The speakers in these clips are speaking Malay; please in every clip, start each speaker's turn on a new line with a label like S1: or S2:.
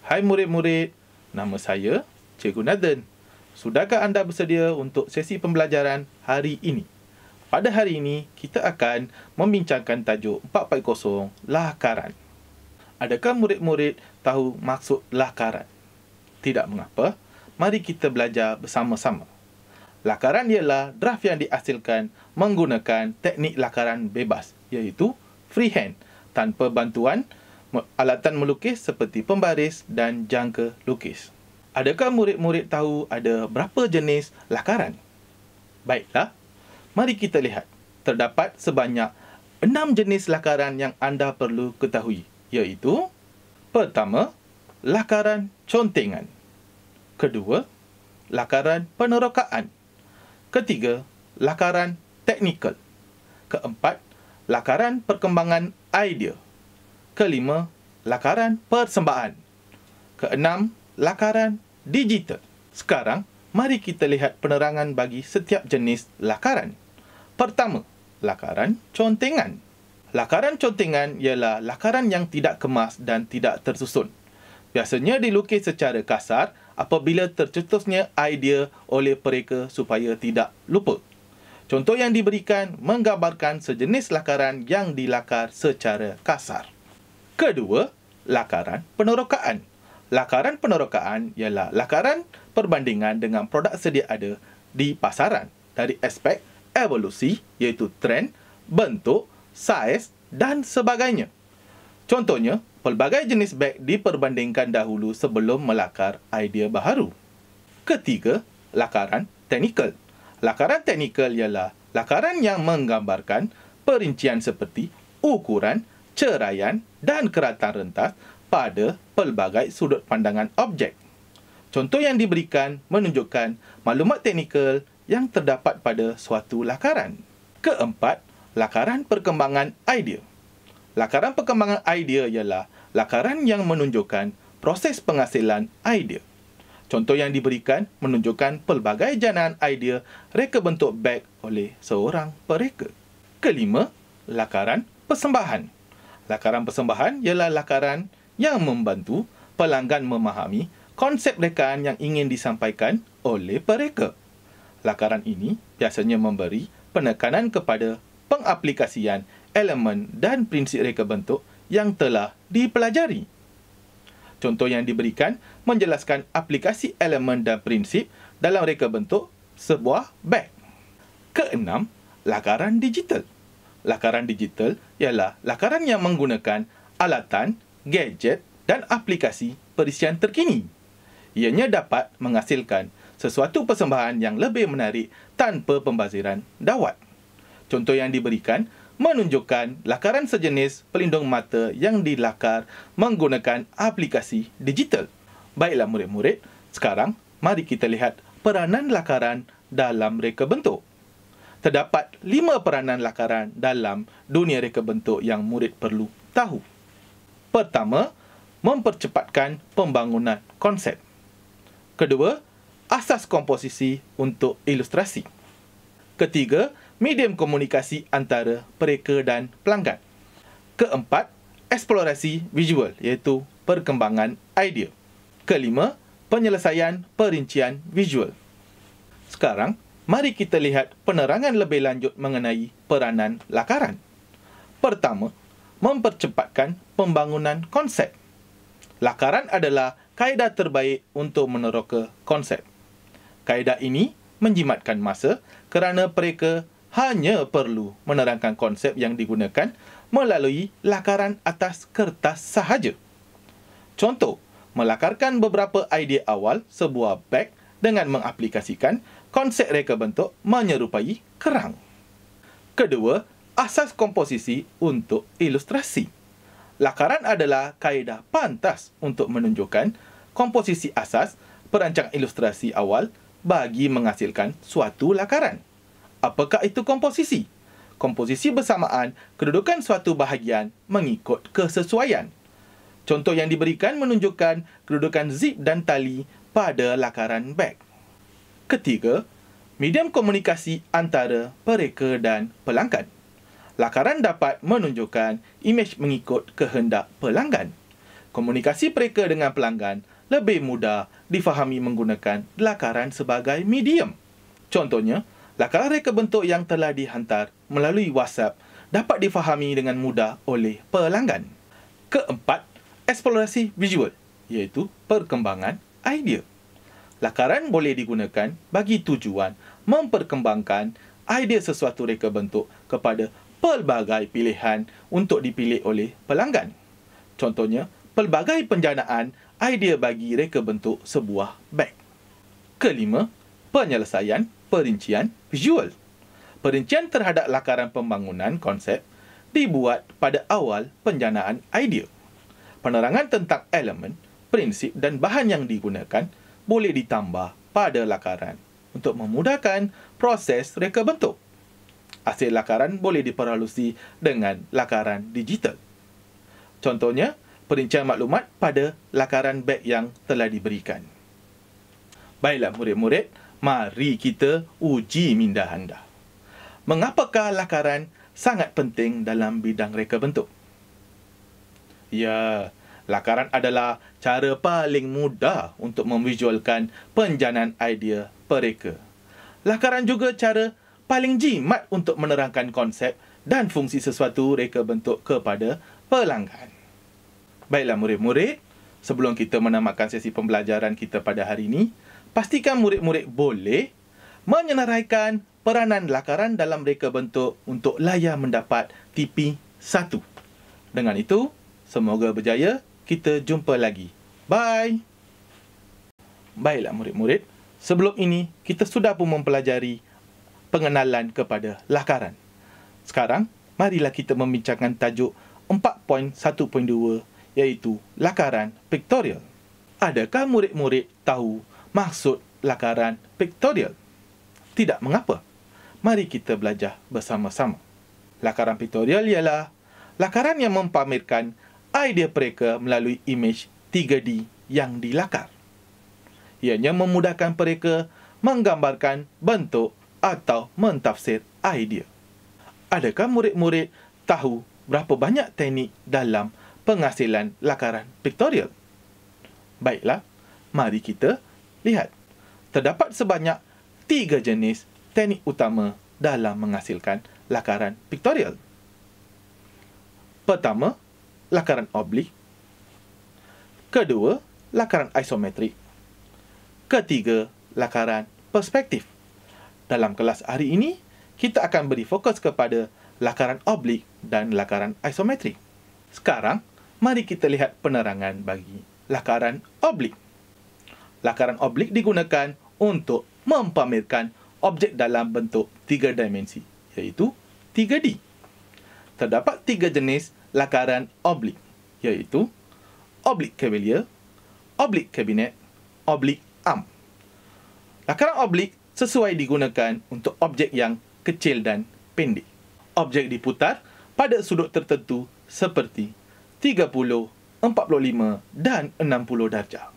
S1: Hai murid-murid, nama saya Cikgu Nathan. Sudahkah anda bersedia untuk sesi pembelajaran hari ini? Pada hari ini, kita akan membincangkan tajuk 440 lakaran. Adakah murid-murid tahu maksud lakaran? Tidak mengapa, mari kita belajar bersama-sama. Lakaran ialah draft yang dihasilkan menggunakan teknik lakaran bebas, iaitu freehand, tanpa bantuan alatan melukis seperti pembaris dan jangka lukis. Adakah murid-murid tahu ada berapa jenis lakaran? Baiklah, mari kita lihat. Terdapat sebanyak 6 jenis lakaran yang anda perlu ketahui, iaitu: pertama, lakaran contengan. Kedua, lakaran penerokaan. Ketiga, lakaran teknikal. Keempat, lakaran perkembangan idea. Kelima, lakaran persembahan. Keenam, lakaran digital. Sekarang, mari kita lihat penerangan bagi setiap jenis lakaran. Pertama, lakaran contengan. Lakaran contengan ialah lakaran yang tidak kemas dan tidak tersusun. Biasanya dilukis secara kasar apabila tercetusnya idea oleh mereka supaya tidak lupa. Contoh yang diberikan menggambarkan sejenis lakaran yang dilakar secara kasar. Kedua, lakaran penerokaan. Lakaran penerokaan ialah lakaran perbandingan dengan produk sedia ada di pasaran dari aspek evolusi, iaitu trend, bentuk, saiz dan sebagainya. Contohnya, pelbagai jenis beg diperbandingkan dahulu sebelum melakar idea baharu. Ketiga, lakaran teknikal. Lakaran teknikal ialah lakaran yang menggambarkan perincian seperti ukuran, ceraian dan keratan rentas pada pelbagai sudut pandangan objek. Contoh yang diberikan menunjukkan maklumat teknikal yang terdapat pada suatu lakaran. Keempat, lakaran perkembangan idea. Lakaran perkembangan idea ialah lakaran yang menunjukkan proses penghasilan idea. Contoh yang diberikan menunjukkan pelbagai janaan idea reka bentuk beg oleh seorang pereka. Kelima, lakaran persembahan. Lakaran persembahan ialah lakaran yang membantu pelanggan memahami konsep rekaan yang ingin disampaikan oleh pereka. Lakaran ini biasanya memberi penekanan kepada pengaplikasian elemen dan prinsip reka bentuk yang telah dipelajari. Contoh yang diberikan menjelaskan aplikasi elemen dan prinsip dalam reka bentuk sebuah beg. Keenam, lakaran digital. Lakaran digital ialah lakaran yang menggunakan alatan, gadget dan aplikasi perisian terkini. Ianya dapat menghasilkan sesuatu persembahan yang lebih menarik tanpa pembaziran dawat. Contoh yang diberikan menunjukkan lakaran sejenis pelindung mata yang dilakar menggunakan aplikasi digital. Baiklah murid-murid, sekarang mari kita lihat peranan lakaran dalam reka bentuk. Terdapat 5 peranan lakaran dalam dunia reka bentuk yang murid perlu tahu. Pertama, mempercepatkan pembangunan konsep. Kedua, asas komposisi untuk ilustrasi. Ketiga, medium komunikasi antara pereka dan pelanggan. Keempat, eksplorasi visual, iaitu perkembangan idea. Kelima, penyelesaian perincian visual. Sekarang, mari kita lihat penerangan lebih lanjut mengenai peranan lakaran. Pertama, mempercepatkan pembangunan konsep. Lakaran adalah kaedah terbaik untuk meneroka konsep. Kaedah ini menjimatkan masa kerana mereka hanya perlu menerangkan konsep yang digunakan melalui lakaran atas kertas sahaja. Contoh, melakarkan beberapa idea awal sebuah beg dengan mengaplikasikan konsep reka bentuk menyerupai kerang. Kedua, asas komposisi untuk ilustrasi. Lakaran adalah kaedah pantas untuk menunjukkan komposisi asas perancang ilustrasi awal bagi menghasilkan suatu lakaran. Apakah itu komposisi? Komposisi bersamaan kedudukan suatu bahagian mengikut kesesuaian. Contoh yang diberikan menunjukkan kedudukan zip dan tali pada lakaran beg. Ketiga, medium komunikasi antara pereka dan pelanggan. Lakaran dapat menunjukkan imej mengikut kehendak pelanggan. Komunikasi pereka dengan pelanggan lebih mudah difahami menggunakan lakaran sebagai medium. Contohnya, lakaran reka bentuk yang telah dihantar melalui WhatsApp dapat difahami dengan mudah oleh pelanggan. Keempat, eksplorasi visual, iaitu perkembangan idea. Lakaran boleh digunakan bagi tujuan memperkembangkan idea sesuatu reka bentuk kepada pelbagai pilihan untuk dipilih oleh pelanggan. Contohnya, pelbagai penjanaan idea bagi reka bentuk sebuah beg. Kelima, penyelesaian perincian visual. Perincian terhadap lakaran pembangunan konsep dibuat pada awal penjanaan idea. Penerangan tentang elemen, prinsip dan bahan yang digunakan boleh ditambah pada lakaran untuk memudahkan proses reka bentuk. Hasil lakaran boleh diperhalusi dengan lakaran digital. Contohnya, perincian maklumat pada lakaran beg yang telah diberikan. Baiklah murid-murid, mari kita uji minda anda. Mengapakah lakaran sangat penting dalam bidang reka bentuk? Ya, lakaran adalah cara paling mudah untuk memvisualkan penjanaan idea pereka. Lakaran juga cara paling jimat untuk menerangkan konsep dan fungsi sesuatu reka bentuk kepada pelanggan. Baiklah murid-murid, sebelum kita menamatkan sesi pembelajaran kita pada hari ini, pastikan murid-murid boleh menyenaraikan peranan lakaran dalam reka bentuk untuk layar mendapat TP1. Dengan itu, semoga berjaya. Kita jumpa lagi. Bye! Baiklah murid-murid, sebelum ini kita sudah pun mempelajari pengenalan kepada lakaran. Sekarang, marilah kita membincangkan tajuk 4.1.2 iaitu lakaran pictorial. Adakah murid-murid tahu maksud lakaran pictorial? Tidak mengapa. Mari kita belajar bersama-sama. Lakaran pictorial ialah lakaran yang mempamerkan idea pereka melalui imej 3D yang dilakar. Ianya memudahkan pereka menggambarkan bentuk atau mentafsir idea. Adakah murid-murid tahu berapa banyak teknik dalam penghasilan lakaran pictorial? Baiklah, mari kita lihat. Terdapat sebanyak 3 jenis teknik utama dalam menghasilkan lakaran pictorial. Pertama, lakaran oblik. Kedua, lakaran isometrik. Ketiga, lakaran perspektif. Dalam kelas hari ini, kita akan beri fokus kepada lakaran oblik dan lakaran isometrik. Sekarang, mari kita lihat penerangan bagi lakaran oblik. Lakaran oblik digunakan untuk mempamerkan objek dalam bentuk 3 dimensi, iaitu 3D. Terdapat 3 jenis lakaran oblik, iaitu oblik cavalier, oblik cabinet, oblik arm. Lakaran oblik sesuai digunakan untuk objek yang kecil dan pendek. Objek diputar pada sudut tertentu seperti 30, 45 dan 60 darjah.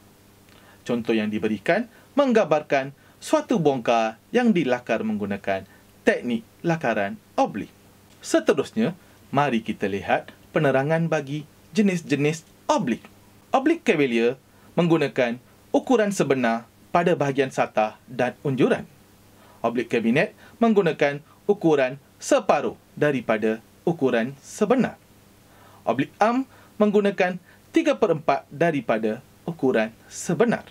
S1: Contoh yang diberikan menggambarkan suatu bongkar yang dilakar menggunakan teknik lakaran oblik. Seterusnya, mari kita lihat penerangan bagi jenis-jenis oblik. Oblik cavalier menggunakan ukuran sebenar pada bahagian satah dan unjuran. Oblik cabinet menggunakan ukuran separuh daripada ukuran sebenar. Oblik arm menggunakan 3/4 daripada ukuran sebenar.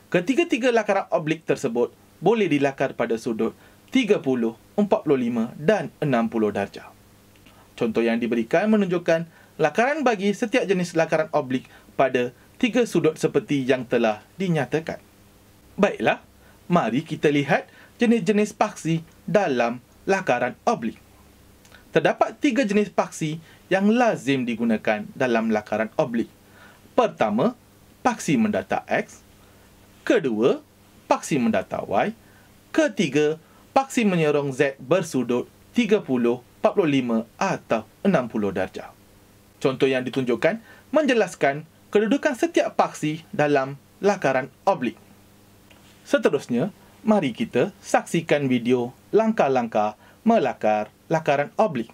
S1: Ketiga-tiga lakaran oblik tersebut boleh dilakar pada sudut 30, 45 dan 60 darjah. Contoh yang diberikan menunjukkan lakaran bagi setiap jenis lakaran oblik pada 3 sudut seperti yang telah dinyatakan. Baiklah, mari kita lihat jenis-jenis paksi dalam lakaran oblik. Terdapat 3 jenis paksi yang lazim digunakan dalam lakaran oblik. Pertama, paksi mendata X. Kedua, paksi mendata Y. Ketiga, paksi menyerong Z bersudut 30, 45 atau 60 darjah. Contoh yang ditunjukkan menjelaskan kedudukan setiap paksi dalam lakaran oblik. Seterusnya, mari kita saksikan video langkah-langkah melakar lakaran oblik.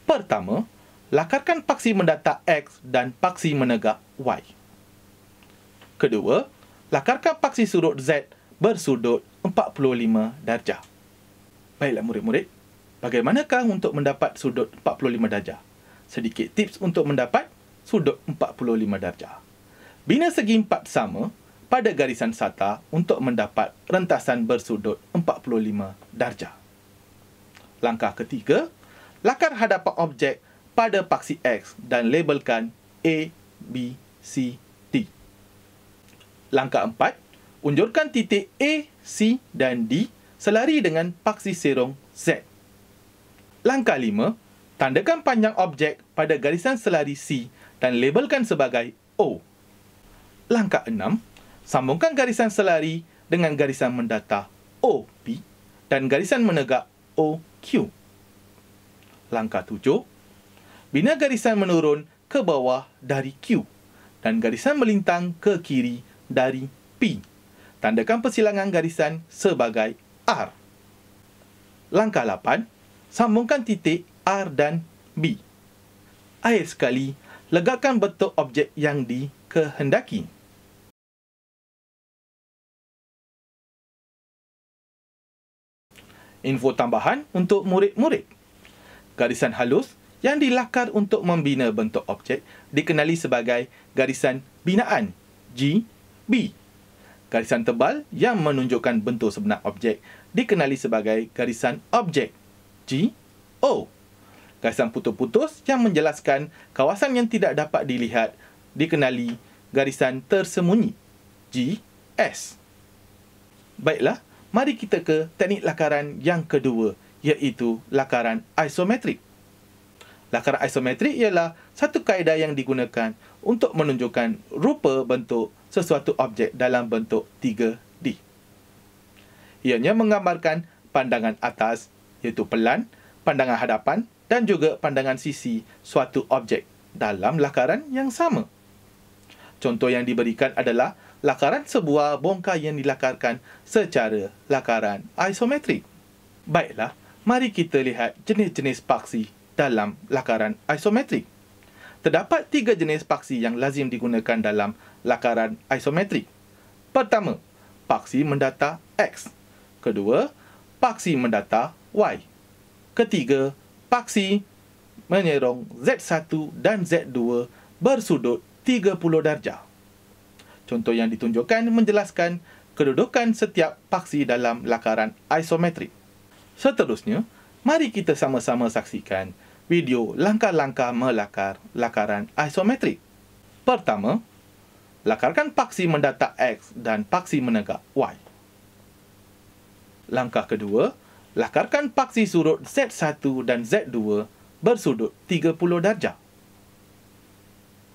S1: Pertama, lakarkan paksi mendatar X dan paksi menegak Y. Kedua, lakarkan paksi sudut Z bersudut 45 darjah. Baiklah murid-murid, bagaimanakah untuk mendapat sudut 45 darjah? Sedikit tips untuk mendapat sudut 45 darjah. Bina segi empat sama pada garisan sata untuk mendapat rentasan bersudut 45 darjah. Langkah ketiga, lakar hadapan objek pada paksi X dan labelkan A, B, C, D. Langkah 4, unjurkan titik A, C dan D selari dengan paksi serong Z. Langkah 5, tandakan panjang objek pada garisan selari C dan labelkan sebagai O. Langkah 6, sambungkan garisan selari dengan garisan mendatar OP dan garisan menegak OQ. Langkah 7, bina garisan menurun ke bawah dari Q dan garisan melintang ke kiri dari P. Tandakan persilangan garisan sebagai R. Langkah 8, sambungkan titik R dan B. Akhir sekali, letakkan bentuk objek yang dikehendaki. Info tambahan untuk murid-murid. Garisan halus yang dilakar untuk membina bentuk objek dikenali sebagai garisan binaan GB. Garisan tebal yang menunjukkan bentuk sebenar objek dikenali sebagai garisan objek GO. Garisan putus-putus yang menjelaskan kawasan yang tidak dapat dilihat dikenali garisan tersembunyi GS. Baiklah, mari kita ke teknik lakaran yang kedua, iaitu lakaran isometrik. Lakaran isometrik ialah satu kaedah yang digunakan untuk menunjukkan rupa bentuk sesuatu objek dalam bentuk 3D. Ianya menggambarkan pandangan atas, iaitu pelan, pandangan hadapan dan juga pandangan sisi suatu objek dalam lakaran yang sama. Contoh yang diberikan adalah lakaran sebuah bongkar yang dilakarkan secara lakaran isometrik. Baiklah, mari kita lihat jenis-jenis paksi dalam lakaran isometrik. Terdapat 3 jenis paksi yang lazim digunakan dalam lakaran isometrik. Pertama, paksi mendatar X. Kedua, paksi mendatar Y. Ketiga, paksi menyerong Z1 dan Z2 bersudut 30 darjah. Contoh yang ditunjukkan menjelaskan kedudukan setiap paksi dalam lakaran isometrik. Seterusnya, mari kita sama-sama saksikan video langkah-langkah melakar lakaran isometrik. Pertama, lakarkan paksi mendatar X dan paksi menegak Y. Langkah kedua, lakarkan paksi sudut Z1 dan Z2 bersudut 30 darjah.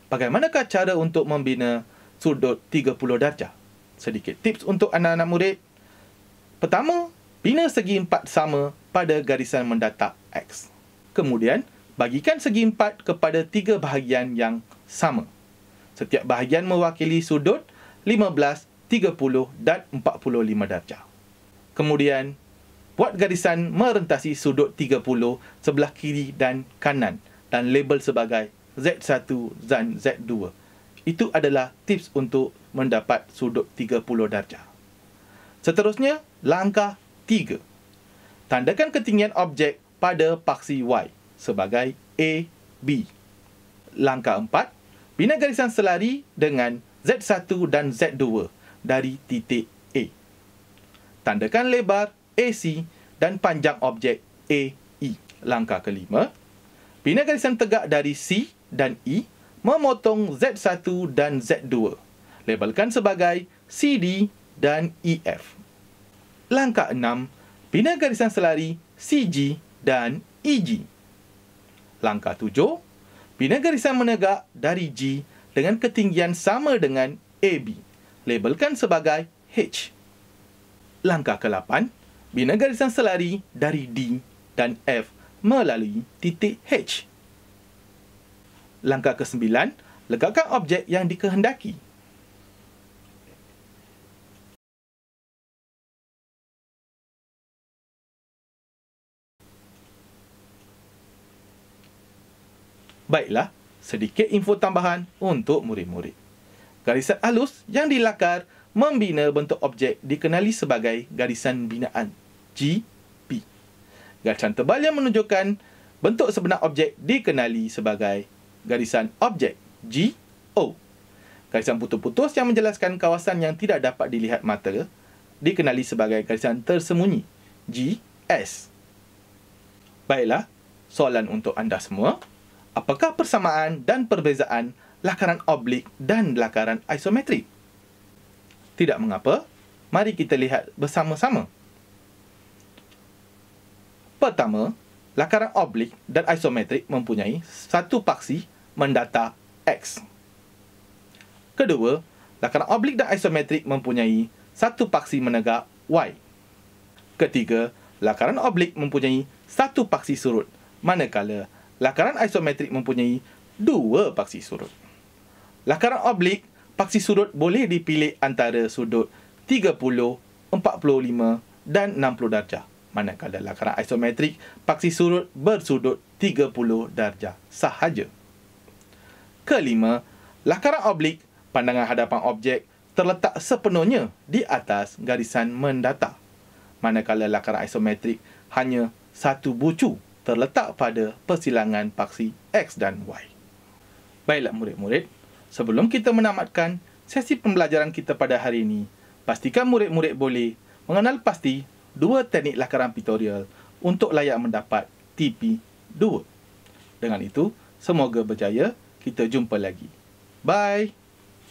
S1: Bagaimanakah cara untuk membina sudut 30 darjah? Sedikit tips untuk anak-anak murid. Pertama, bina segi empat sama pada garisan mendatar X. Kemudian, bagikan segi empat kepada 3 bahagian yang sama. Setiap bahagian mewakili sudut 15, 30 dan 45 darjah. Kemudian, buat garisan merentasi sudut 30 sebelah kiri dan kanan dan label sebagai Z1 dan Z2. Itu adalah tips untuk mendapat sudut 30 darjah. Seterusnya, langkah 3. Tandakan ketinggian objek pada paksi Y sebagai AB. Langkah 4. Bina garisan selari dengan Z1 dan Z2 dari titik A. Tandakan lebar AC dan panjang objek AE. Langkah kelima. Bina garisan tegak dari C dan E memotong Z1 dan Z2. Labelkan sebagai CD dan EF. Langkah 6. Bina garisan selari CG dan EG. Langkah 7. Bina garisan menegak dari G dengan ketinggian sama dengan AB. Labelkan sebagai H. Langkah ke-8. Bina garisan selari dari D dan F melalui titik H. Langkah ke-9, letakkan objek yang dikehendaki. Baiklah, sedikit info tambahan untuk murid-murid. Garisan halus yang dilakar membina bentuk objek dikenali sebagai garisan binaan, GP. Garisan tebal yang menunjukkan bentuk sebenar objek dikenali sebagai garisan objek, GO. Garisan putus-putus yang menjelaskan kawasan yang tidak dapat dilihat mata dikenali sebagai garisan tersembunyi, GS. Baiklah, soalan untuk anda semua. Apakah persamaan dan perbezaan lakaran oblik dan lakaran isometrik? Tidak mengapa, mari kita lihat bersama-sama. Pertama, lakaran oblik dan isometrik mempunyai satu paksi mendata X. Kedua, lakaran oblik dan isometrik mempunyai satu paksi menegak Y. Ketiga, lakaran oblik mempunyai satu paksi surut, manakala lakaran isometrik mempunyai dua paksi surut. Lakaran oblik, paksi surut boleh dipilih antara sudut 30, 45 dan 60 darjah. Manakala lakaran isometrik, paksi surut bersudut 30 darjah sahaja. Kelima, lakaran oblik, pandangan hadapan objek terletak sepenuhnya di atas garisan mendata. Manakala lakaran isometrik hanya satu bucu terletak pada persilangan paksi X dan Y. Baiklah murid-murid, sebelum kita menamatkan sesi pembelajaran kita pada hari ini, pastikan murid-murid boleh mengenal pasti dua teknik lakaran piktorial untuk layak mendapat TP2. Dengan itu, semoga berjaya. Kita jumpa lagi. Bye!